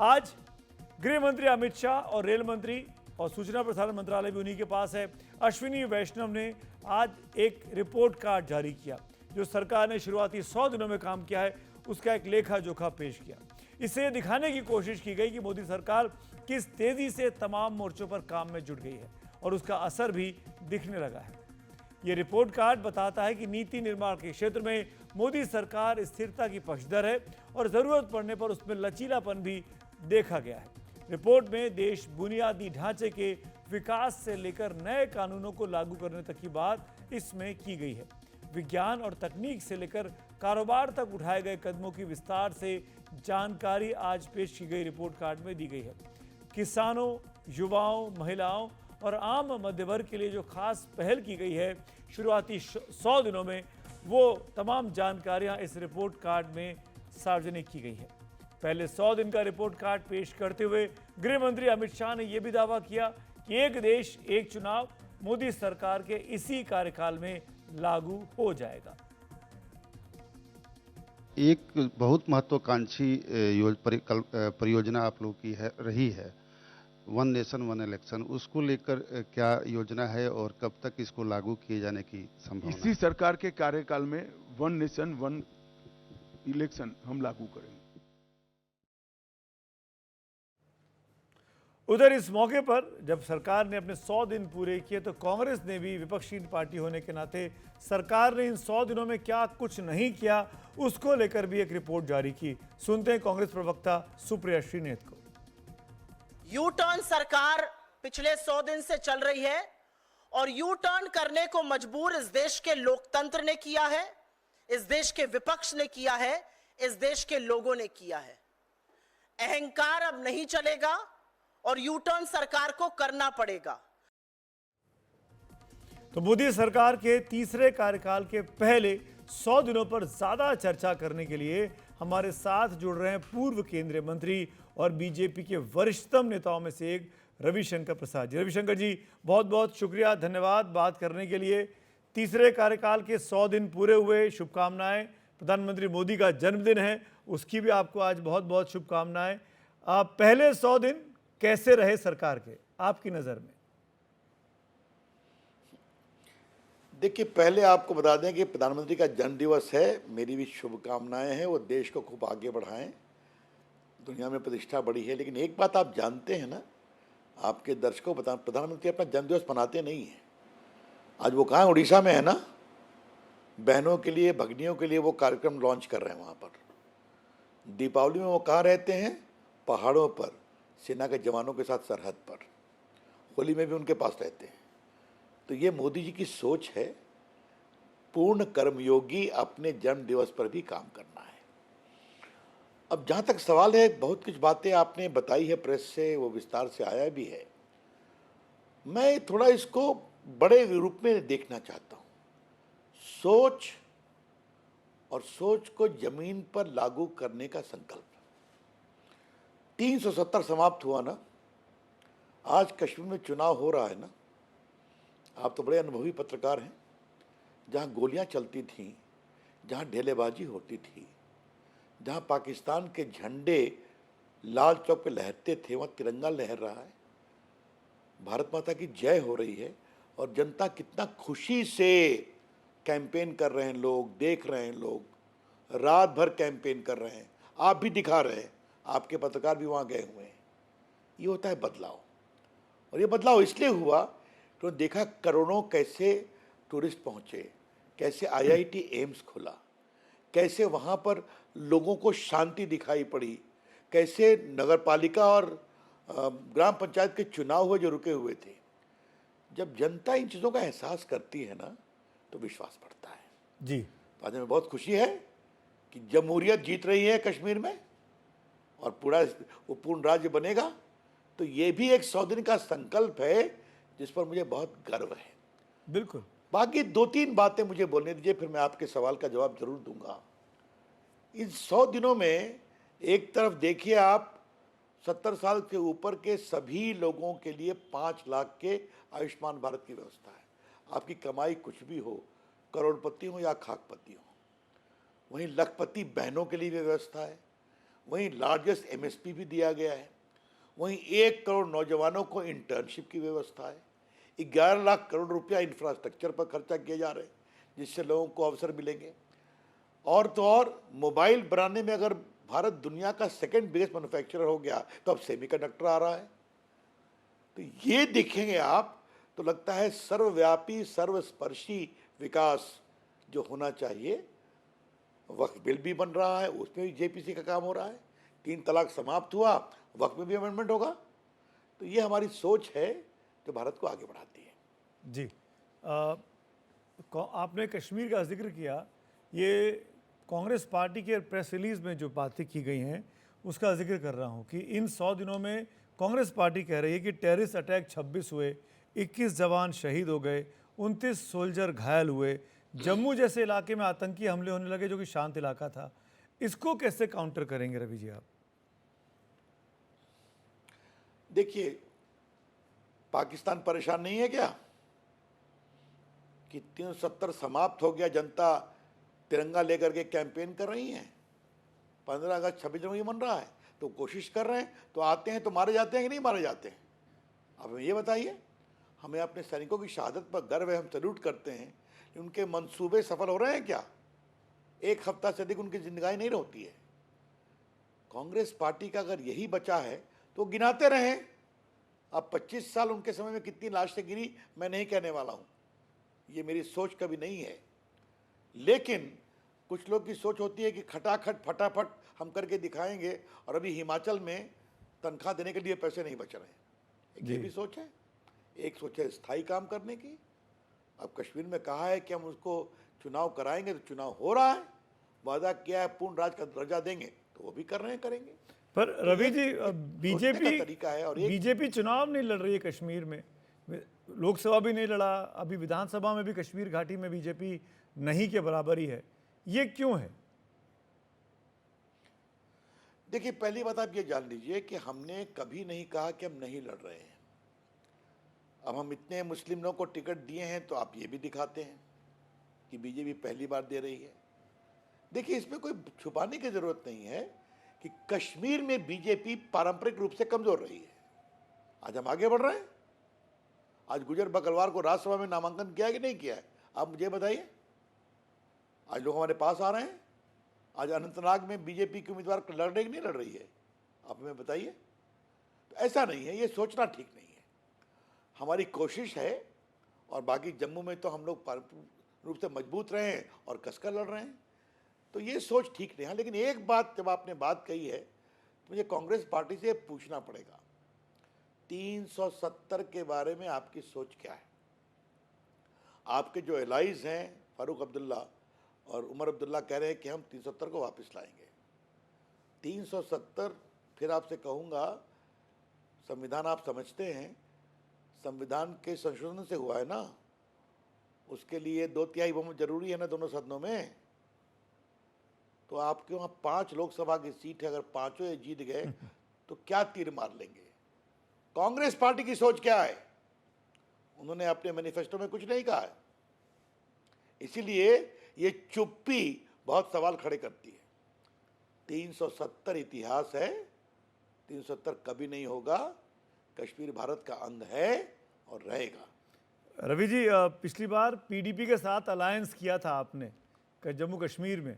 आज गृह मंत्री अमित शाह और रेल मंत्री और सूचना प्रसारण मंत्रालय भी उन्हीं के पास है, अश्विनी वैष्णव ने आज एक रिपोर्ट कार्ड जारी किया जो सरकार ने शुरुआती 100 दिनों में काम किया है उसका एक लेखा जोखा पेश किया। इससे यह दिखाने की कोशिश की गई कि मोदी सरकार किस तेजी से तमाम मोर्चों पर काम में जुट गई है और उसका असर भी दिखने लगा है। यह रिपोर्ट कार्ड बताता है कि नीति निर्माण के क्षेत्र में मोदी सरकार स्थिरता की पक्षधर है और जरूरत पड़ने पर उसमें लचीलापन भी देखा गया है। रिपोर्ट में देश बुनियादी ढांचे के विकास से लेकर नए कानूनों को लागू करने तक की बात इसमें की गई है। विज्ञान और तकनीक से लेकर कारोबार तक उठाए गए कदमों की विस्तार से जानकारी आज पेश की गई रिपोर्ट कार्ड में दी गई है। किसानों, युवाओं, महिलाओं और आम मध्य वर्ग के लिए जो खास पहल की गई है शुरुआती 100 दिनों में, वो तमाम जानकारियां इस रिपोर्ट कार्ड में सार्वजनिक की गई है। पहले 100 दिन का रिपोर्ट कार्ड पेश करते हुए गृह मंत्री अमित शाह ने यह भी दावा किया कि एक देश एक चुनाव मोदी सरकार के इसी कार्यकाल में लागू हो जाएगा। एक बहुत महत्वाकांक्षी परियोजना आप लोगों की रही है, वन नेशन वन इलेक्शन, उसको लेकर क्या योजना है और कब तक इसको लागू किए जाने की संभावना है? इसी सरकार के कार्यकाल में वन नेशन वन इलेक्शन हम लागू करेंगे। उधर इस मौके पर जब सरकार ने अपने 100 दिन पूरे किए तो कांग्रेस ने भी विपक्षी पार्टी होने के नाते सरकार ने इन 100 दिनों में क्या कुछ नहीं किया उसको लेकर भी एक रिपोर्ट जारी की। सुनते हैं कांग्रेस प्रवक्ता सुप्रिया श्रीनेत को। यू टर्न सरकार पिछले 100 दिन से चल रही है और यू टर्न करने को मजबूर इस देश के लोकतंत्र ने किया है, इस देश के विपक्ष ने किया है, इस देश के लोगों ने किया है। अहंकार अब नहीं चलेगा और यू टर्न सरकार को करना पड़ेगा। तो मोदी सरकार के तीसरे कार्यकाल के पहले 100 दिनों पर ज्यादा चर्चा करने के लिए हमारे साथ जुड़ रहे हैं पूर्व केंद्रीय मंत्री और बीजेपी के वरिष्ठतम नेताओं में से एक रविशंकर प्रसाद जी। रविशंकर जी, बहुत बहुत शुक्रिया, धन्यवाद बात करने के लिए। तीसरे कार्यकाल के 100 दिन पूरे हुए, शुभकामनाएं। प्रधानमंत्री मोदी का जन्मदिन है, उसकी भी आपको आज बहुत बहुत शुभकामनाएं। पहले 100 दिन कैसे रहे सरकार के आपकी नजर में? देखिए, पहले आपको बता दें कि प्रधानमंत्री का जन्म दिवस है, मेरी भी शुभकामनाएं हैं, वो देश को खूब आगे बढ़ाएं, दुनिया में प्रतिष्ठा बढ़ी है। लेकिन एक बात आप जानते हैं ना, आपके दर्शकों को प्रधानमंत्री अपना जन्मदिवस मनाते नहीं है। आज वो कहाँ, उड़ीसा में है ना, बहनों के लिए, भगिनियों के लिए वो कार्यक्रम लॉन्च कर रहे हैं वहाँ पर। दीपावली में वो कहाँ रहते हैं? पहाड़ों पर, सेना के जवानों के साथ सरहद पर। होली में भी उनके पास रहते हैं। तो ये मोदी जी की सोच है, पूर्ण कर्मयोगी, अपने जन्म दिवस पर भी काम करना है। अब जहाँ तक सवाल है, बहुत कुछ बातें आपने बताई है प्रेस से, वो विस्तार से आया भी है। मैं थोड़ा इसको बड़े रूप में देखना चाहता हूँ। सोच और सोच को जमीन पर लागू करने का संकल्प। 370 समाप्त हुआ ना, आज कश्मीर में चुनाव हो रहा है ना। आप तो बड़े अनुभवी पत्रकार हैं। जहाँ गोलियां चलती थीं, जहाँ ढेलेबाजी होती थी, जहाँ पाकिस्तान के झंडे लाल चौक पे लहरते थे, वहाँ तिरंगा लहर रहा है, भारत माता की जय हो रही है और जनता कितना खुशी से कैंपेन कर रहे हैं, लोग देख रहे हैं, लोग रात भर कैंपेन कर रहे हैं, आप भी दिखा रहे हैं, आपके पत्रकार भी वहाँ गए हुए हैं। ये होता है बदलाव। और ये बदलाव इसलिए हुआ तो देखा करोड़ों कैसे टूरिस्ट पहुँचे, कैसे IIT एम्स खुला, कैसे वहाँ पर लोगों को शांति दिखाई पड़ी, कैसे नगरपालिका और ग्राम पंचायत के चुनाव हुए जो रुके हुए थे। जब जनता इन चीज़ों का एहसास करती है ना, तो विश्वास बढ़ता है जी। आज हमें बहुत खुशी है कि जमहूरियत जीत रही है कश्मीर में और पूरा वो पूर्ण राज्य बनेगा। तो ये भी एक 100 दिन का संकल्प है जिस पर मुझे बहुत गर्व है। बिल्कुल। बाकी 2-3 बातें मुझे बोलने दीजिए, फिर मैं आपके सवाल का जवाब जरूर दूंगा। इन 100 दिनों में एक तरफ देखिए आप, 70 साल के ऊपर के सभी लोगों के लिए 5 लाख के आयुष्मान भारत की व्यवस्था है। आपकी कमाई कुछ भी हो, करोड़पति हो या खाकपति हो। वहीं लखपति बहनों के लिए भी व्यवस्था है, वहीं लार्जेस्ट एमएसपी भी दिया गया है, वहीं 1 करोड़ नौजवानों को इंटर्नशिप की व्यवस्था है, 11 लाख करोड़ रुपया इंफ्रास्ट्रक्चर पर खर्चा किए जा रहे हैं जिससे लोगों को अवसर मिलेंगे। और तो और मोबाइल बनाने में अगर भारत दुनिया का सेकंड बिगेस्ट मैन्युफैक्चरर हो गया तो अब सेमीकंडक्टर आ रहा है। तो ये देखेंगे आप तो लगता है सर्वव्यापी सर्वस्पर्शी विकास जो होना चाहिए। वक्फ बिल भी बन रहा है, उसमें भी जेपीसी का काम हो रहा है, 3 तलाक समाप्त हुआ, वक्फ में भी अमेंडमेंट होगा। तो ये हमारी सोच है जो भारत को आगे बढ़ाती है। जी आपने कश्मीर का जिक्र किया, ये कांग्रेस पार्टी के प्रेस रिलीज में जो बातें की गई हैं उसका जिक्र कर रहा हूं कि इन 100 दिनों में कांग्रेस पार्टी कह रही है कि टेररिस्ट अटैक 26 हुए, 21 जवान शहीद हो गए, 29 सोल्जर घायल हुए, जम्मू जैसे इलाके में आतंकी हमले होने लगे जो कि शांत इलाका था। इसको कैसे काउंटर करेंगे रवि जी आप? देखिए, पाकिस्तान परेशान नहीं है क्या कि 370 समाप्त हो गया, जनता तिरंगा लेकर के कैंपेन कर रही है, 15 अगस्त 26 जनवरी मन रहा है, तो कोशिश कर रहे हैं, तो आते हैं तो मारे जाते हैं कि नहीं मारे जाते हैं? अब हमें ये बताइए। हमें अपने सैनिकों की शहादत पर गर्व है, हम सैल्यूट करते हैं, उनके मंसूबे सफल हो रहे हैं क्या? 1 हफ्ता से अधिक उनकी जिंदगी नहीं होती है। कांग्रेस पार्टी का अगर यही बचा है तो गिनाते रहें। अब 25 साल उनके समय में कितनी लाशें गिरी मैं नहीं कहने वाला हूं, ये मेरी सोच कभी नहीं है। लेकिन कुछ लोग की सोच होती है कि खटाखट फटाफट हम करके दिखाएंगे, और अभी हिमाचल में तनख्वाह देने के लिए पैसे नहीं बच रहे हैं। ये भी सोच है। एक सोच है स्थायी काम करने की। अब कश्मीर में कहा है कि हम उसको चुनाव कराएंगे, तो चुनाव हो रहा है, वादा किया है पूर्ण राज का दर्जा देंगे, तो वो भी कर रहे हैं, करेंगे। पर रवि जी सोचने का तरीका है। और बीजेपी चुनाव नहीं लड़ रही है कश्मीर में, लोकसभा भी नहीं लड़ा, अभी विधानसभा में भी कश्मीर घाटी में बीजेपी नहीं के बराबर ही है, ये क्यों है? देखिए, पहली बात आप ये जान लीजिए कि हमने कभी नहीं कहा कि हम नहीं लड़ रहे हैं। अब हम इतने मुस्लिम लोगों को टिकट दिए हैं तो आप ये भी दिखाते हैं कि बीजेपी पहली बार दे रही है। देखिए, इसमें कोई छुपाने की जरूरत नहीं है कि कश्मीर में बीजेपी पारंपरिक रूप से कमजोर रही है। आज हम आगे बढ़ रहे हैं। आज गुजर बकलवार को राज्यसभा में नामांकन किया है कि नहीं किया है, आप मुझे बताइए। आज लोग हमारे पास आ रहे हैं। आज अनंतनाग में बीजेपी के उम्मीदवार लड़ रही कि नहीं लड़ रही है, आप हमें बताइए। तो ऐसा नहीं है, ये सोचना ठीक नहीं है। हमारी कोशिश है, और बाकी जम्मू में तो हम लोग पारंपरिक रूप से मजबूत रहे हैं और कसकर लड़ रहे हैं, तो ये सोच ठीक नहीं है। लेकिन एक बात, जब आपने बात कही है तो मुझे कांग्रेस पार्टी से पूछना पड़ेगा, 370 के बारे में आपकी सोच क्या है? आपके जो एलाइज हैं फारूक अब्दुल्ला और उमर अब्दुल्ला कह रहे हैं कि हम 370 को वापस लाएंगे। 370, फिर आपसे कहूँगा, संविधान आप समझते हैं, संविधान के संशोधन से हुआ है ना, उसके लिए 2/3 बहुमत जरूरी है ना दोनों सदनों में। तो आपके वहाँ 5 लोकसभा की सीट है, अगर पांचों ये जीत गए तो क्या तीर मार लेंगे? कांग्रेस पार्टी की सोच क्या है? उन्होंने अपने मैनिफेस्टो में कुछ नहीं कहा है, इसीलिए ये चुप्पी बहुत सवाल खड़े करती है। 370 इतिहास है, 370 कभी नहीं होगा। कश्मीर भारत का अंग है और रहेगा। रवि जी, पिछली बार पीडीपी के साथ अलायंस किया था आपने जम्मू कश्मीर में,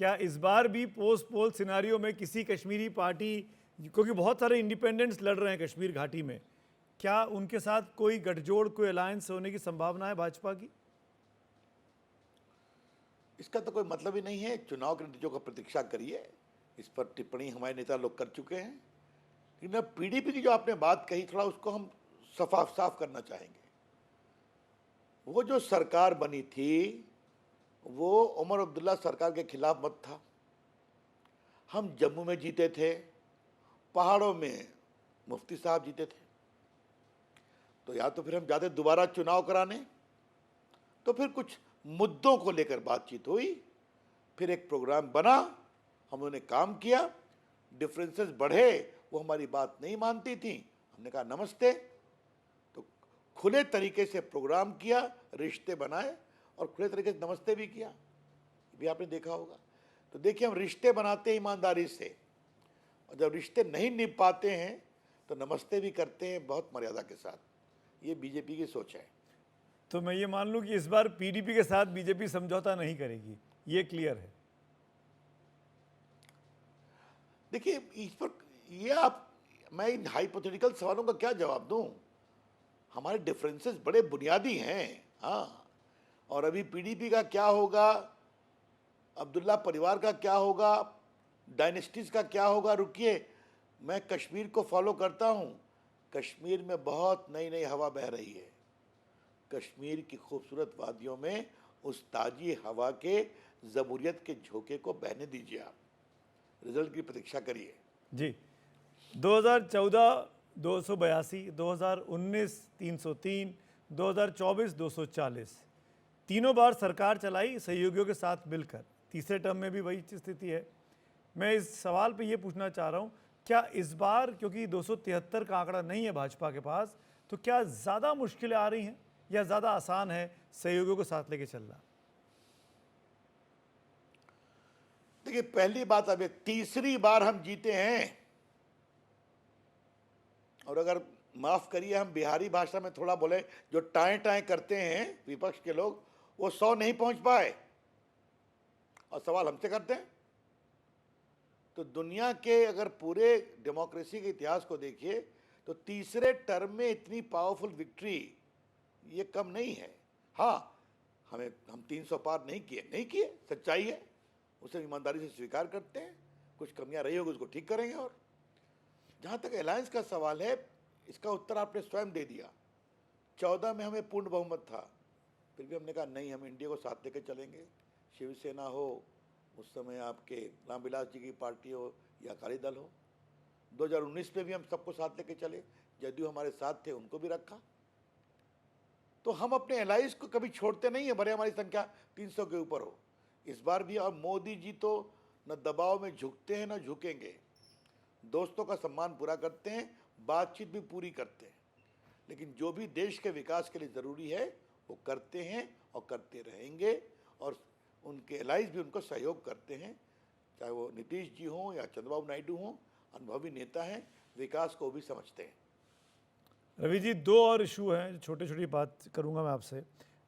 क्या इस बार भी पोस्ट पोल सिनारियो में किसी कश्मीरी पार्टी, क्योंकि बहुत सारे इंडिपेंडेंट्स लड़ रहे हैं कश्मीर घाटी में, क्या उनके साथ कोई गठजोड़, कोई अलायंस होने की संभावना है भाजपा की? इसका तो कोई मतलब ही नहीं है। चुनाव के नतीजों का प्रतीक्षा करिए। इस पर टिप्पणी हमारे नेता लोग कर चुके हैं। लेकिन पीडीपी की जो आपने बात कही, थोड़ा उसको हम साफ करना चाहेंगे। वो जो सरकार बनी थी वो उमर अब्दुल्ला सरकार के खिलाफ मत था। हम जम्मू में जीते थे, पहाड़ों में मुफ्ती साहब जीते थे। तो या तो फिर हम जाते दोबारा चुनाव कराने, तो फिर कुछ मुद्दों को लेकर बातचीत हुई, फिर एक प्रोग्राम बना, हम उन्होंने काम किया, डिफरेंसेस बढ़े, वो हमारी बात नहीं मानती थी, हमने कहा नमस्ते। तो खुले तरीके से प्रोग्राम किया, रिश्ते बनाए और खुले तरीके से नमस्ते भी किया, भी आपने देखा होगा। तो देखिए, हम रिश्ते बनाते हैं ईमानदारी से, और जब रिश्ते नहीं निभ पाते हैं तो नमस्ते भी करते हैं बहुत मर्यादा के साथ। ये बीजेपी की सोच है। तो मैं ये मान लूं कि इस बार पीडीपी के साथ बीजेपी समझौता नहीं करेगी, ये क्लियर है। देखिए इस पर ये मैं इन हाइपोथेटिकल सवालों का क्या जवाब दूं? हमारे डिफरेंसेस बड़े बुनियादी हैं। हाँ, और अभी पीडीपी का क्या होगा, अब्दुल्ला परिवार का क्या होगा, डायनेस्टीज का क्या होगा, रुकिए, मैं कश्मीर को फॉलो करता हूँ। कश्मीर में बहुत नई नई हवा बह रही है। कश्मीर की खूबसूरत वादियों में उस ताजी हवा के जमहूरियत के झोंके को बहने दीजिए। आप रिजल्ट की प्रतीक्षा करिए। जी, 2014 282, 2019 303, 2024 240, तीनों बार सरकार चलाई सहयोगियों के साथ मिलकर। तीसरे टर्म में भी वही स्थिति है। मैं इस सवाल पे ये पूछना चाह रहा हूँ, क्या इस बार, क्योंकि 273 का आंकड़ा नहीं है भाजपा के पास, तो क्या ज़्यादा मुश्किलें आ रही हैं या ज़्यादा आसान है सहयोगियों को साथ लेके चलना? देखिए, पहली बात, अब तीसरी बार हम जीते हैं, और अगर माफ करिए हम बिहारी भाषा में थोड़ा बोले, जो टाएं टाएं करते हैं विपक्ष के लोग, वो 100 नहीं पहुंच पाए और सवाल हमसे करते हैं। तो दुनिया के अगर पूरे डेमोक्रेसी के इतिहास को देखिए तो तीसरे टर्म में इतनी पावरफुल विक्ट्री ये कम नहीं है। हाँ, हम 300 पार नहीं किए, सच्चाई है, उसे ईमानदारी से स्वीकार करते हैं। कुछ कमियां रही होगी उसको ठीक करेंगे। और जहाँ तक अलायंस का सवाल है, इसका उत्तर आपने स्वयं दे दिया। 14 में हमें पूर्ण बहुमत था, फिर भी हमने कहा नहीं, हम इंडिया को साथ लेकर चलेंगे। शिवसेना हो, उस समय आपके रामविलास जी की पार्टी हो या अकाली दल हो। 2019 में भी हम सबको साथ लेकर चले, जदयू हमारे साथ थे, उनको भी रखा। तो हम अपने एलाइज को कभी छोड़ते नहीं है, भले हमारी संख्या 300 के ऊपर हो। इस बार भी। और मोदी जी तो न दबाव में झुकते हैं न झुकेंगे। दोस्तों का सम्मान पूरा करते हैं, बातचीत भी पूरी करते हैं, लेकिन जो भी देश के विकास के लिए ज़रूरी है वो करते हैं और करते रहेंगे। और उनके एलाइज भी उनको सहयोग करते हैं, चाहे वो नीतीश जी हों या चंद्रबाबू नायडू हों, अनुभवी नेता हैं, विकास को भी समझते हैं। रवि जी, दो और इशू हैं, छोटी छोटी बात करूंगा मैं आपसे।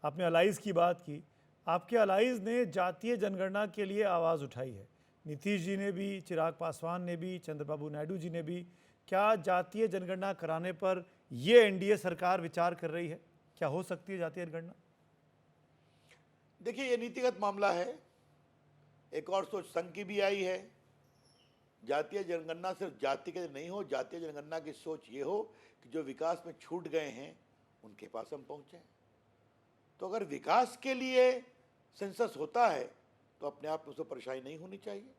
आपने अलाइज की बात की, आपके अलाइज ने जातीय जनगणना के लिए आवाज़ उठाई है। नीतीश जी ने भी, चिराग पासवान ने भी, चंद्रबाबू नायडू जी ने भी। क्या जातीय जनगणना कराने पर ये एनडीए सरकार विचार कर रही है? क्या हो सकती है जातीय जनगणना? देखिए, ये नीतिगत मामला है। एक और सोच संघ की भी आई है। जातीय जनगणना सिर्फ जाति के लिए नहीं हो, जातीय जनगणना की सोच ये हो कि जो विकास में छूट गए हैं उनके पास हम पहुँचें। तो अगर विकास के लिए सेंसस होता है तो अपने आप में उसको परेशानी नहीं होनी चाहिए।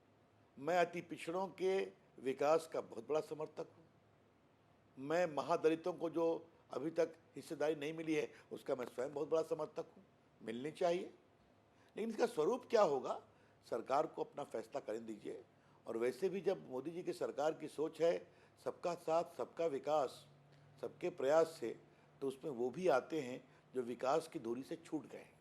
मैं अति पिछड़ों के विकास का बहुत बड़ा समर्थक हूँ। मैं महादलितों को जो अभी तक हिस्सेदारी नहीं मिली है उसका मैं स्वयं बहुत बड़ा समर्थक हूँ, मिलनी चाहिए। लेकिन इसका स्वरूप क्या होगा, सरकार को अपना फैसला करने दीजिए। और वैसे भी जब मोदी जी की सरकार की सोच है सबका साथ सबका विकास, सबके प्रयास से, तो उसमें वो भी आते हैं जो विकास की दूरी से छूट गए हैं,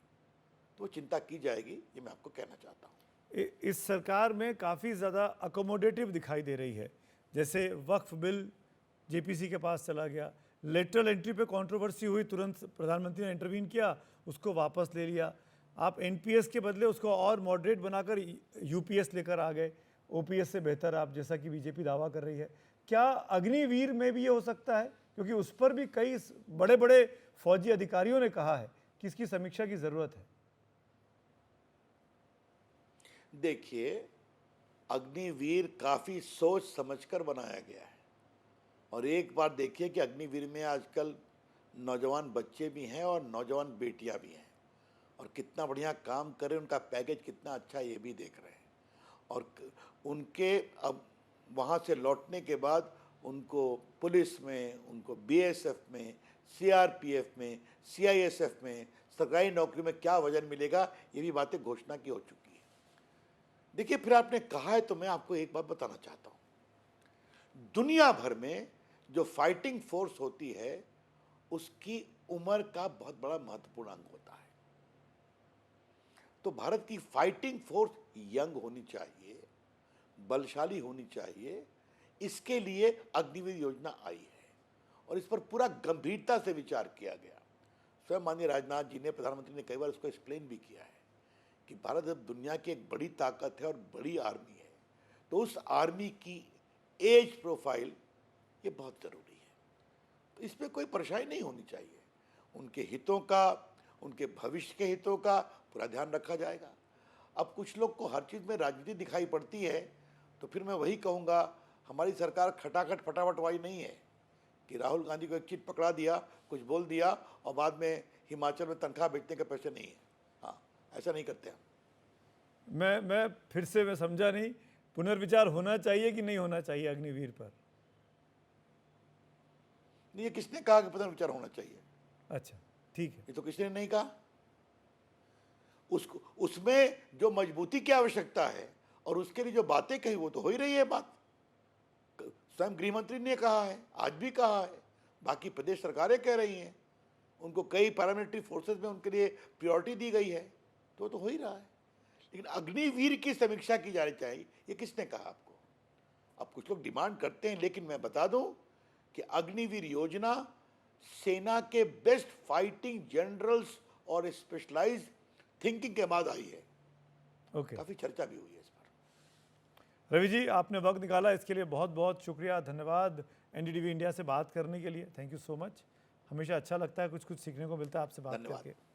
तो वो चिंता की जाएगी, ये मैं आपको कहना चाहता हूँ। इस सरकार में काफ़ी ज़्यादा अकोमोडेटिव दिखाई दे रही है। जैसे वक्फ बिल जेपीसी के पास चला गया, लेटरल एंट्री पे कंट्रोवर्सी हुई, तुरंत प्रधानमंत्री ने इंटरवीन किया, उसको वापस ले लिया। आप एनपीएस के बदले उसको और मॉडरेट बनाकर यूपीएस लेकर आ गए, ओपीएस से बेहतर, आप जैसा कि बीजेपी दावा कर रही है। क्या अग्निवीर में भी ये हो सकता है? क्योंकि उस पर भी कई बड़े बड़े फौजी अधिकारियों ने कहा है कि इसकी समीक्षा की ज़रूरत है। देखिए, अग्निवीर काफ़ी सोच समझकर बनाया गया है। और एक बार देखिए कि अग्निवीर में आजकल नौजवान बच्चे भी हैं और नौजवान बेटियां भी हैं, और कितना बढ़िया काम करें, उनका पैकेज कितना अच्छा, ये भी देख रहे हैं। और उनके अब वहाँ से लौटने के बाद उनको पुलिस में, उनको बीएसएफ में, सीआरपीएफ में, सीआईएसएफ में, सरकारी नौकरी में क्या वजन मिलेगा, ये भी बातें घोषणा की हो चुकी है। देखिए, फिर आपने कहा है तो मैं आपको एक बात बताना चाहता हूँ। दुनिया भर में जो फाइटिंग फोर्स होती है उसकी उम्र का बहुत बड़ा महत्वपूर्ण अंग होता है। तो भारत की फाइटिंग फोर्स यंग होनी चाहिए, बलशाली होनी चाहिए, इसके लिए अग्निवीर योजना आई है और इस पर पूरा गंभीरता से विचार किया गया। स्वयं माननीय राजनाथ जी ने, प्रधानमंत्री ने कई बार उसको एक्सप्लेन भी किया है कि भारत अब दुनिया की एक बड़ी ताकत है और बड़ी आर्मी है, तो उस आर्मी की एज प्रोफाइल ये बहुत ज़रूरी है। तो इसमें कोई परेशानी नहीं होनी चाहिए। उनके हितों का, उनके भविष्य के हितों का पूरा ध्यान रखा जाएगा। अब कुछ लोग को हर चीज़ में राजनीति दिखाई पड़ती है, तो फिर मैं वही कहूँगा, हमारी सरकार खटाखट फटाफट वाली नहीं है कि राहुल गांधी को एक चिट पकड़ा दिया, कुछ बोल दिया और बाद में हिमाचल में तनख्वाह बेचने के पैसे नहीं है। हाँ, ऐसा नहीं करते हम। मैं फिर से मैं समझा नहीं, पुनर्विचार होना चाहिए कि नहीं होना चाहिए अग्निवीर पर? नहीं, ये किसने कहा कि पुनर्विचार होना चाहिए? अच्छा, ठीक है। ये तो किसी ने नहीं कहा। उसको, उसमें जो मजबूती की आवश्यकता है और उसके लिए जो बातें कही वो तो हो ही रही है बात। स्वयं गृह मंत्री ने कहा है, आज भी कहा है, बाकी प्रदेश सरकारें कह रही हैं, उनको कई पैरामिलिट्री फोर्सेस में उनके लिए प्रायोरिटी दी गई है, तो हो ही रहा है। लेकिन अग्निवीर की समीक्षा की जानी चाहिए, ये किसने कहा आपको? अब कुछ लोग डिमांड करते हैं, लेकिन मैं बता दूं कि अग्निवीर योजना सेना के बेस्ट फाइटिंग जनरल्स और स्पेशलाइज्ड थिंकिंग के बाद आई है। ओके, काफी चर्चा भी हुई है इस पर। रवि जी, आपने वक्त निकाला, इसके लिए बहुत बहुत शुक्रिया, धन्यवाद एनडीटीवी इंडिया से बात करने के लिए। Thank you so much. हमेशा अच्छा लगता है, कुछ कुछ सीखने को मिलता है आपसे बात धन्यवाद। करके।